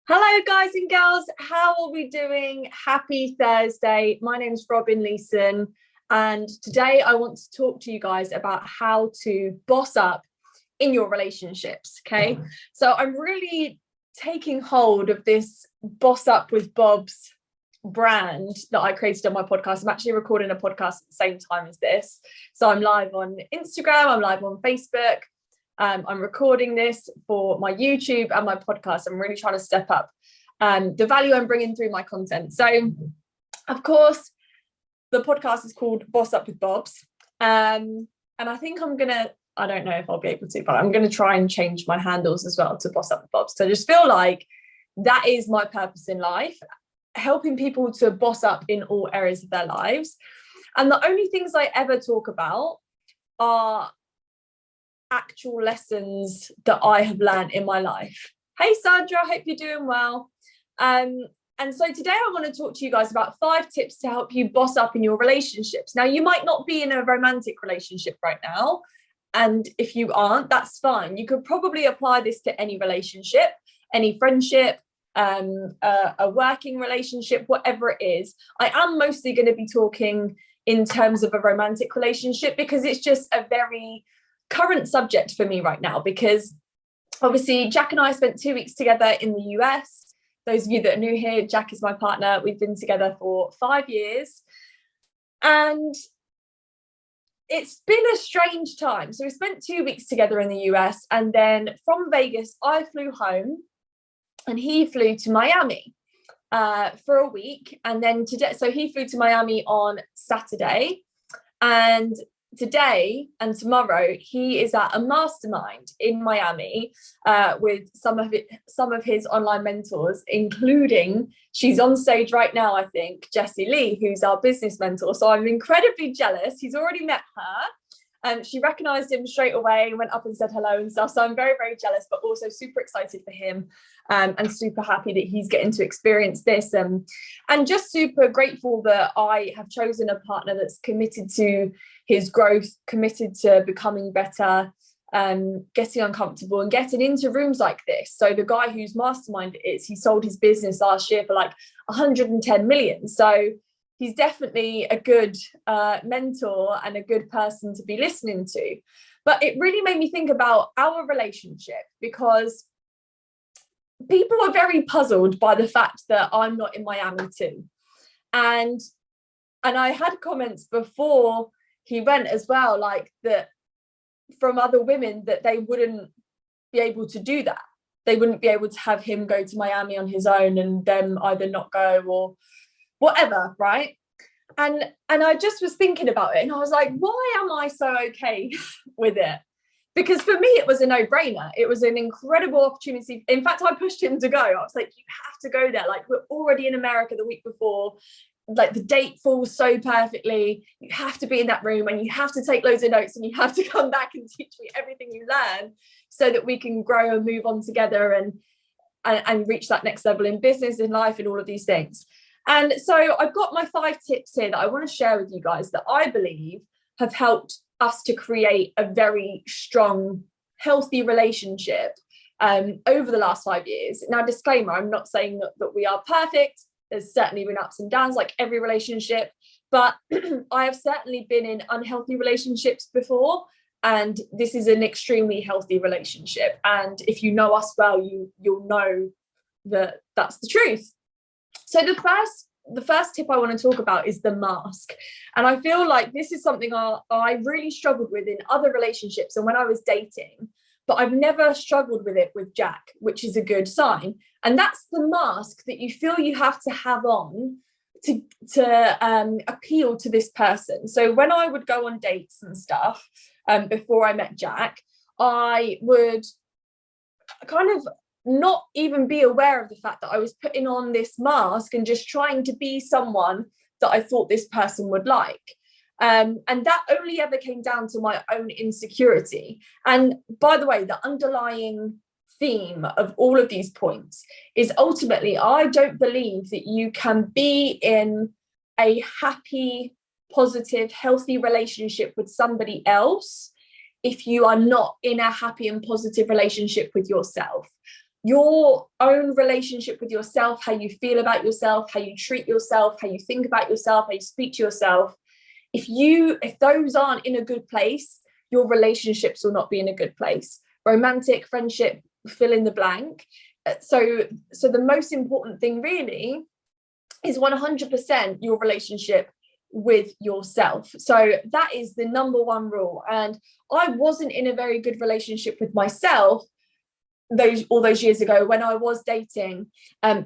Hello, guys and girls. How are we doing? Happy Thursday. My name's Robin Leeson, and today I want to talk to you guys about how to boss up in your relationships. Okay, so I'm really taking hold of this Boss Up with Bob's brand that I created on my podcast. I'm actually recording a podcast at the same time as this. So I'm live on Instagram, I'm live on Facebook. I'm recording this for my YouTube and my podcast. I'm really trying to step up the value I'm bringing through my content. So, of course, the podcast is called Boss Up with Bobs. And I think I don't know if I'll be able to, but I'm going to try and change my handles as well to Boss Up with Bobs. So I just feel like that is my purpose in life, helping people to boss up in all areas of their lives. And the only things I ever talk about are actual lessons that I have learned in my life. Hey Sandra, I hope you're doing well. And so today I want to talk to you guys about 5 tips to help you boss up in your relationships. Now, you might not be in a romantic relationship right now, and if you aren't, that's fine. You could probably apply this to any relationship, any friendship, a working relationship, whatever it is. I am mostly going to be talking in terms of a romantic relationship because it's just a very current subject for me right now, because obviously Jack and I spent 2 weeks together in the US. Those of you that are new here, Jack is my partner. We've been together for 5 years, and it's been a strange time. So we spent 2 weeks together in the US, and then from Vegas I flew home and he flew to Miami for a week. And then today, so he flew to Miami on Saturday, and today and tomorrow he is at a mastermind in Miami with some of his online mentors, including, she's on stage right now, I think, Jessie Lee, who's our business mentor. So I'm incredibly jealous. He's already met her. She recognized him straight away, went up and said hello and stuff. So I'm very, very jealous, but also super excited for him, and super happy that he's getting to experience this. And just super grateful that I have chosen a partner that's committed to his growth, committed to becoming better, getting uncomfortable and getting into rooms like this. So the guy whose mastermind it is, he sold his business last year for like 110 million. So he's definitely a good mentor and a good person to be listening to. But it really made me think about our relationship, because people are very puzzled by the fact that I'm not in Miami too. And I had comments before he went as well, like that from other women, that they wouldn't be able to do that. They wouldn't be able to have him go to Miami on his own and them either not go or whatever, right? And I just was thinking about it, and I was like, why am I so okay with it? Because for me, it was a no-brainer. It was an incredible opportunity. In fact, I pushed him to go. I was like, you have to go there. Like, we're already in America the week before. Like, the date falls so perfectly. You have to be in that room, and you have to take loads of notes, and you have to come back and teach me everything you learn so that we can grow and move on together and reach that next level in business, in life, and all of these things. And so I've got my 5 tips here that I want to share with you guys that I believe have helped us to create a very strong, healthy relationship over the last 5 years. Now, disclaimer, I'm not saying that we are perfect. There's certainly been ups and downs like every relationship, but I have certainly been in unhealthy relationships before, and this is an extremely healthy relationship. And if you know us well, you'll know that that's the truth. So the first tip I want to talk about is the mask. And I feel like this is something I really struggled with in other relationships and when I was dating, but I've never struggled with it with Jack, which is a good sign. And that's the mask that you feel you have to have on to appeal to this person. So when I would go on dates and stuff, before I met Jack, I would kind of not even be aware of the fact that I was putting on this mask and just trying to be someone that I thought this person would like. And that only ever came down to my own insecurity. And by the way, the underlying theme of all of these points is ultimately, I don't believe that you can be in a happy, positive, healthy relationship with somebody else if you are not in a happy and positive relationship with yourself. your own relationship with yourself, how you feel about yourself, how you treat yourself, how you think about yourself, how you speak to yourself, if those aren't in a good place, your relationships will not be in a good place. Romantic, friendship, fill in the blank. So the most important thing really is 100% your relationship with yourself. So that is the number one rule. And I wasn't in a very good relationship with myself all those years ago when I was dating,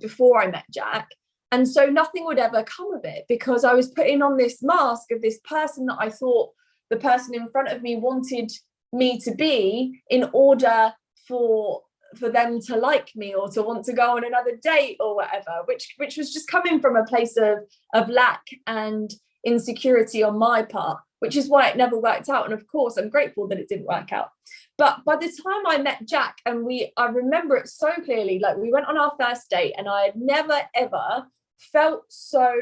before I met Jack. And so nothing would ever come of it, because I was putting on this mask of this person that I thought the person in front of me wanted me to be, in order for them to like me or to want to go on another date or whatever, which was just coming from a place of lack and insecurity on my part, which is why it never worked out. And of course, I'm grateful that it didn't work out. But by the time I met Jack, and I remember it so clearly, like we went on our first date and I had never, ever felt so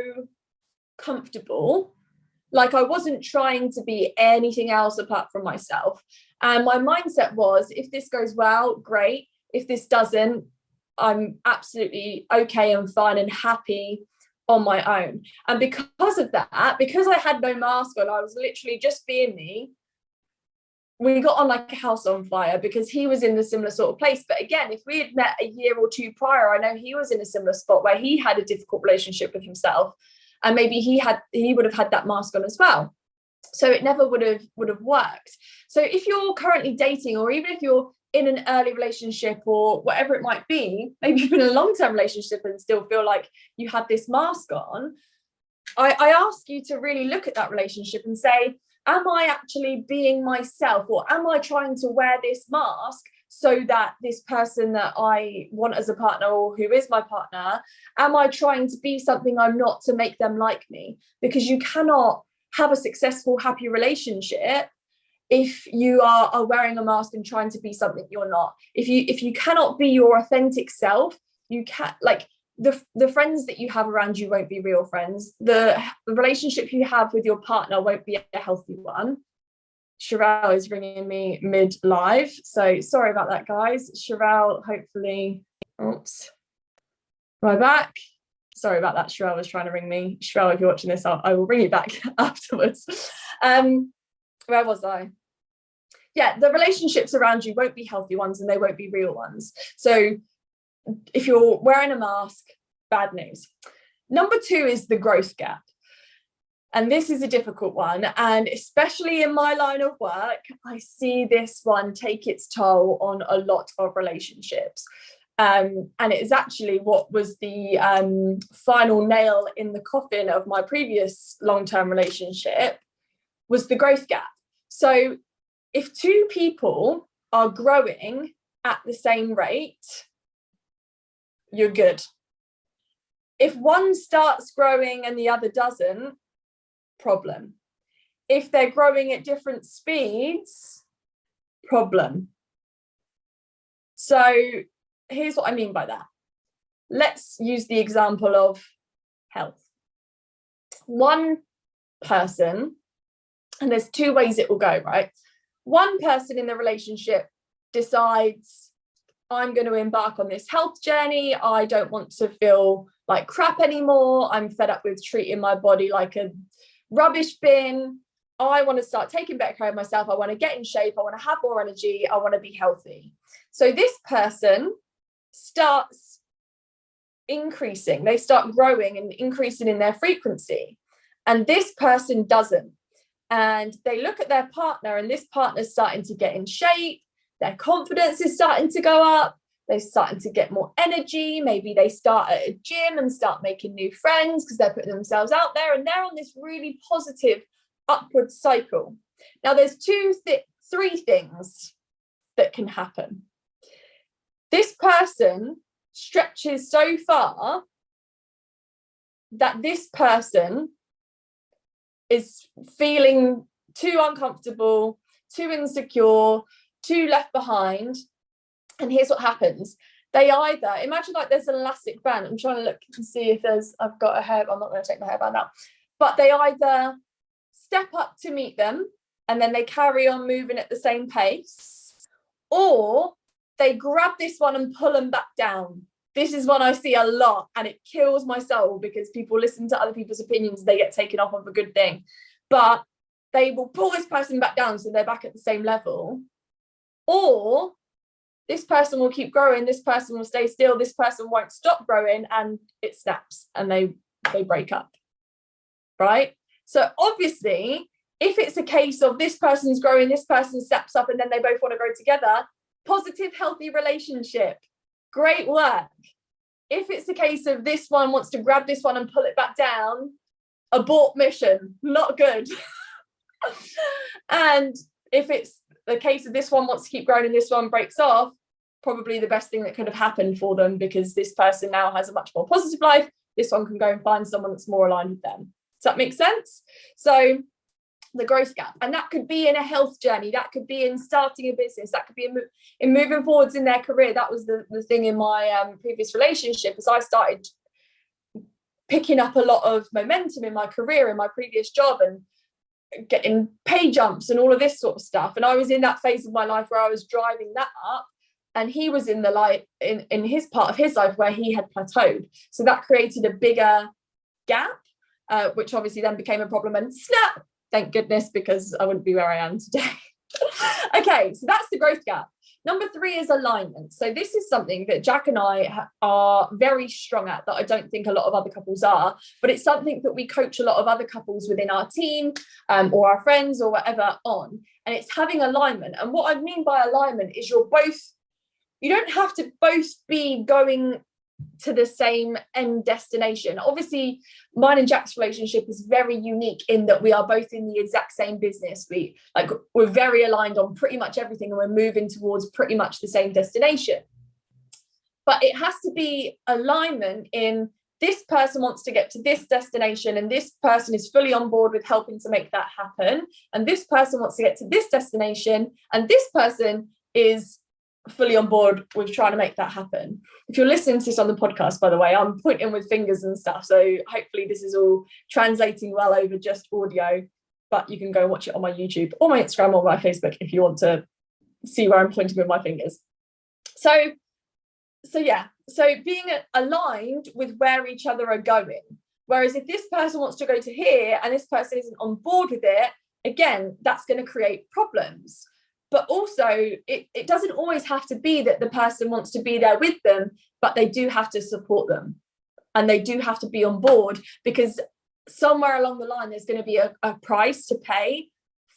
comfortable. Like I wasn't trying to be anything else apart from myself. And my mindset was, if this goes well, great. If this doesn't, I'm absolutely okay and fine and happy on my own. And because of that, because I had no mask on, I was literally just being me, we got on like a house on fire, because he was in a similar sort of place. But again, if we had met a year or two prior, I know he was in a similar spot where he had a difficult relationship with himself, and maybe he would have had that mask on as well. So it never would have worked. So if you're currently dating, or even if you're in an early relationship or whatever it might be, maybe you've been in a long-term relationship and still feel like you have this mask on, I ask you to really look at that relationship and say, am I actually being myself, or am I trying to wear this mask so that this person that I want as a partner, or who is my partner, am I trying to be something I'm not to make them like me? Because you cannot have a successful, happy relationship if you are wearing a mask and trying to be something you're not. If you cannot be your authentic self, you can't, like, the friends that you have around you won't be real friends. The relationship you have with your partner won't be a healthy one. Sherelle is ringing me mid live, so sorry about that, guys. Sherelle, hopefully, oops, right back. Sorry about that. Sherelle was trying to ring me. Sherelle, if you're watching this, I will ring you back afterwards. Where was I? Yeah, the relationships around you won't be healthy ones, and they won't be real ones. So if you're wearing a mask, bad news. Number 2 is the growth gap. And this is a difficult one. And especially in my line of work, I see this one take its toll on a lot of relationships. And it is actually what was the final nail in the coffin of my previous long-term relationship, was the growth gap. So if 2 people are growing at the same rate, you're good. If one starts growing and the other doesn't, problem. If they're growing at different speeds, problem. So here's what I mean by that. Let's use the example of health. One person, and there's 2 ways it will go, right? One person in the relationship decides, I'm going to embark on this health journey. I don't want to feel like crap anymore. I'm fed up with treating my body like a rubbish bin. I want to start taking better care of myself. I want to get in shape. I want to have more energy. I want to be healthy. So this person starts increasing. They start growing and increasing in their frequency. And this person doesn't. And they look at their partner, and this partner's starting to get in shape. Their confidence is starting to go up. They're starting to get more energy. Maybe they start at a gym and start making new friends because they're putting themselves out there, and they're on this really positive upward cycle. Now, there's 3 things that can happen. This person stretches so far that this person is feeling too uncomfortable, too insecure, too left behind. And here's what happens. They either, imagine like there's an elastic band. I'm trying to look and see if I've got a hair. I'm not going to take my hairband out. But they either step up to meet them and then they carry on moving at the same pace, or they grab this one and pull them back down. This is one I see a lot, and it kills my soul because people listen to other people's opinions, they get taken off of a good thing. But they will pull this person back down so they're back at the same level. Or this person will keep growing, this person will stay still, this person won't stop growing, and it snaps and they break up, right? So obviously, if it's a case of this person's growing, this person steps up, and then they both want to grow together, positive, healthy relationship, great work. If it's a case of this one wants to grab this one and pull it back down, abort mission, not good. And if it's the case of this one wants to keep growing and this one breaks off, probably the best thing that could have happened for them, because this person now has a much more positive life. This one can go and find someone that's more aligned with them. Does that make sense? So the growth gap, and that could be in a health journey, that could be in starting a business, that could be in moving forwards in their career. That was the thing in my previous relationship, as I started picking up a lot of momentum in my career, in my previous job, and getting pay jumps and all of this sort of stuff. And I was in that phase of my life where I was driving that up, and he was in the light in his part of his life where he had plateaued. So that created a bigger gap, which obviously then became a problem, and snap, thank goodness, because I wouldn't be where I am today. Okay, so that's the growth gap. Number 3 is alignment. So this is something that Jack and I are very strong at, that I don't think a lot of other couples are, but it's something that we coach a lot of other couples within our team or our friends or whatever on, and it's having alignment. And what I mean by alignment is you don't have to both be going to the same end destination. Obviously, mine and Jack's relationship is very unique in that we are both in the exact same business. We're very aligned on pretty much everything, and we're moving towards pretty much the same destination. But it has to be alignment in this person wants to get to this destination, and this person is fully on board with helping to make that happen. And this person wants to get to this destination, and this person is fully on board with trying to make that happen. If you're listening to this on the podcast, by the way, I'm pointing with fingers and stuff, so hopefully this is all translating well over just audio, but you can go and watch it on my YouTube or my Instagram or my Facebook if you want to see where I'm pointing with my fingers. So being aligned with where each other are going. Whereas if this person wants to go to here and this person isn't on board with it, again, that's going to create problems. But also, it doesn't always have to be that the person wants to be there with them, but they do have to support them and they do have to be on board, because somewhere along the line, there's going to be a price to pay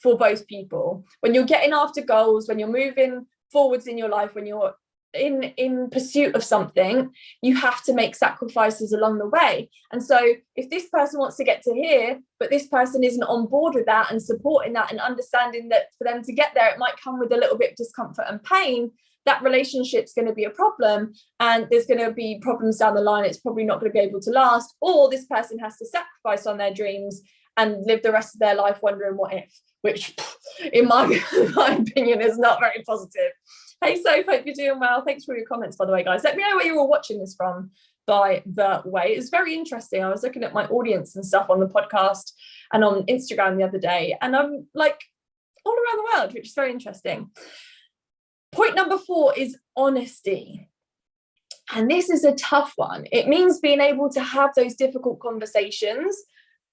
for both people. When you're getting after goals, when you're moving forwards in your life, when you're in pursuit of something, you have to make sacrifices along the way. And so if this person wants to get to here, but this person isn't on board with that and supporting that and understanding that for them to get there, it might come with a little bit of discomfort and pain, that relationship's going to be a problem, and there's going to be problems down the line. It's probably not going to be able to last, or this person has to sacrifice on their dreams and live the rest of their life wondering what if, which in my opinion is not very positive. Hey, Soph, hope you're doing well. Thanks for your comments, by the way, guys. Let me know where you're all watching this from, by the way. It's very interesting. I was looking at my audience and stuff on the podcast and on Instagram the other day, and I'm like all around the world, which is very interesting. Point number 4 is honesty. And this is a tough one. It means being able to have those difficult conversations,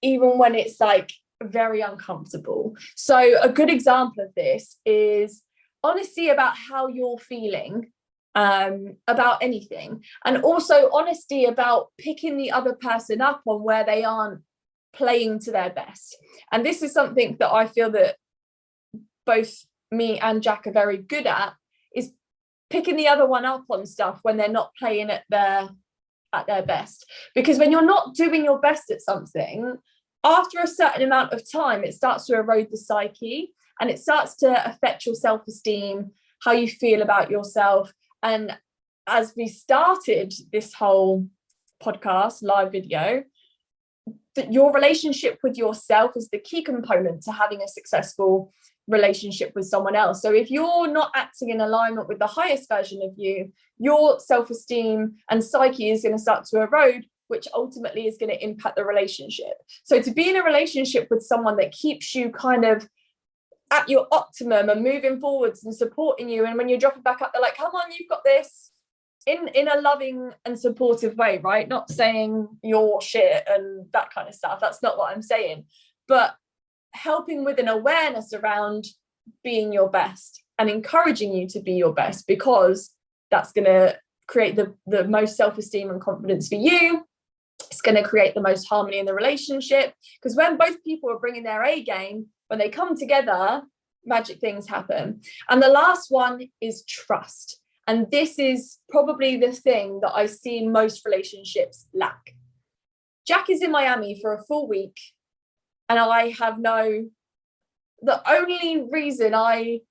even when it's like very uncomfortable. So a good example of this is honesty about how you're feeling about anything, and also honesty about picking the other person up on where they aren't playing to their best. And this is something that I feel that both me and Jack are very good at, is picking the other one up on stuff when they're not playing at their best. Because when you're not doing your best at something, after a certain amount of time, it starts to erode the psyche, and it starts to affect your self-esteem, how you feel about yourself. And as we started this whole podcast, live video, that your relationship with yourself is the key component to having a successful relationship with someone else. So if you're not acting in alignment with the highest version of you, your self-esteem and psyche is going to start to erode, which ultimately is going to impact the relationship. So to be in a relationship with someone that keeps you kind of at your optimum and moving forwards and supporting you, and when you're dropping back up, they're like, come on, you've got this, in a loving and supportive way, right? Not saying you're shit and that kind of stuff, that's not what I'm saying, but helping with an awareness around being your best and encouraging you to be your best, because that's going to create the most self-esteem and confidence for you. It's going to create the most harmony in the relationship, because when both people are bringing their A game, when they come together, magic things happen. And the last one is trust. And this is probably the thing that I see most relationships lack. Jack is in Miami for a full week, and I have the only reason I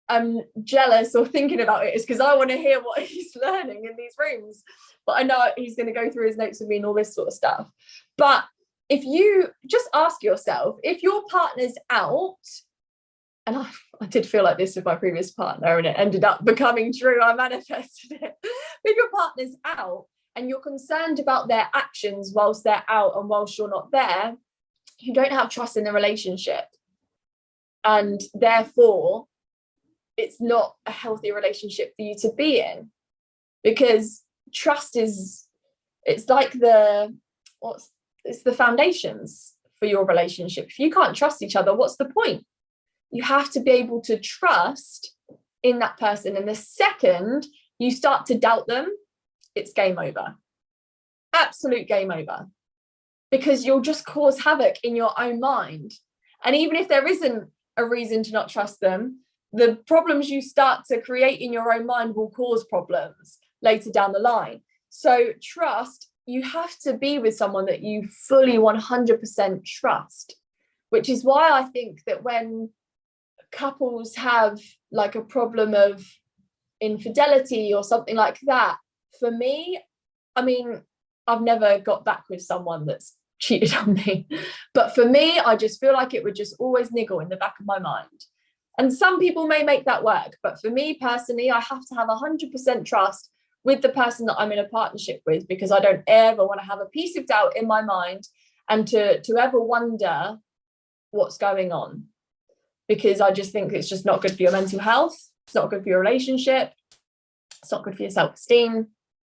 am jealous or thinking about it is because I want to hear what he's learning in these rooms. But I know he's going to go through his notes with me and all this sort of stuff. But if you just ask yourself, if your partner's out, and I did feel like this with my previous partner and it ended up becoming true, I manifested it. If your partner's out and you're concerned about their actions whilst they're out and whilst you're not there, you don't have trust in the relationship. And therefore, it's not a healthy relationship for you to be in, because trust it's like it's the foundations for your relationship. If you can't trust each other, what's the point? You have to be able to trust in that person. And the second you start to doubt them, it's game over. Absolute game over. Because you'll just cause havoc in your own mind. And even if there isn't a reason to not trust them, the problems you start to create in your own mind will cause problems later down the line. So trust, you have to be with someone that you fully 100% trust, which is why I think that when couples have like a problem of infidelity or something like that, for me, I mean, I've never got back with someone that's cheated on me, but for me, I just feel like it would just always niggle in the back of my mind. And some people may make that work, but for me personally, I have to have 100% trust with the person that I'm in a partnership with, because I don't ever want to have a piece of doubt in my mind and to ever wonder what's going on, because I just think it's just not good for your mental health. It's not good for your relationship. It's not good for your self-esteem.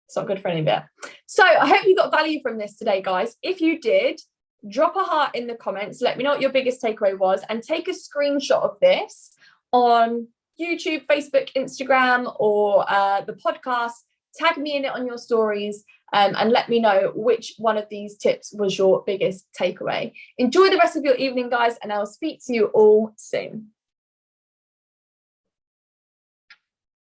It's not good for any of it. So I hope you got value from this today, guys. If you did, drop a heart in the comments. Let me know what your biggest takeaway was, and take a screenshot of this on YouTube, Facebook, Instagram, or the podcast. Tag me in it on your stories, and let me know which one of these tips was your biggest takeaway. Enjoy the rest of your evening, guys, and I'll speak to you all soon.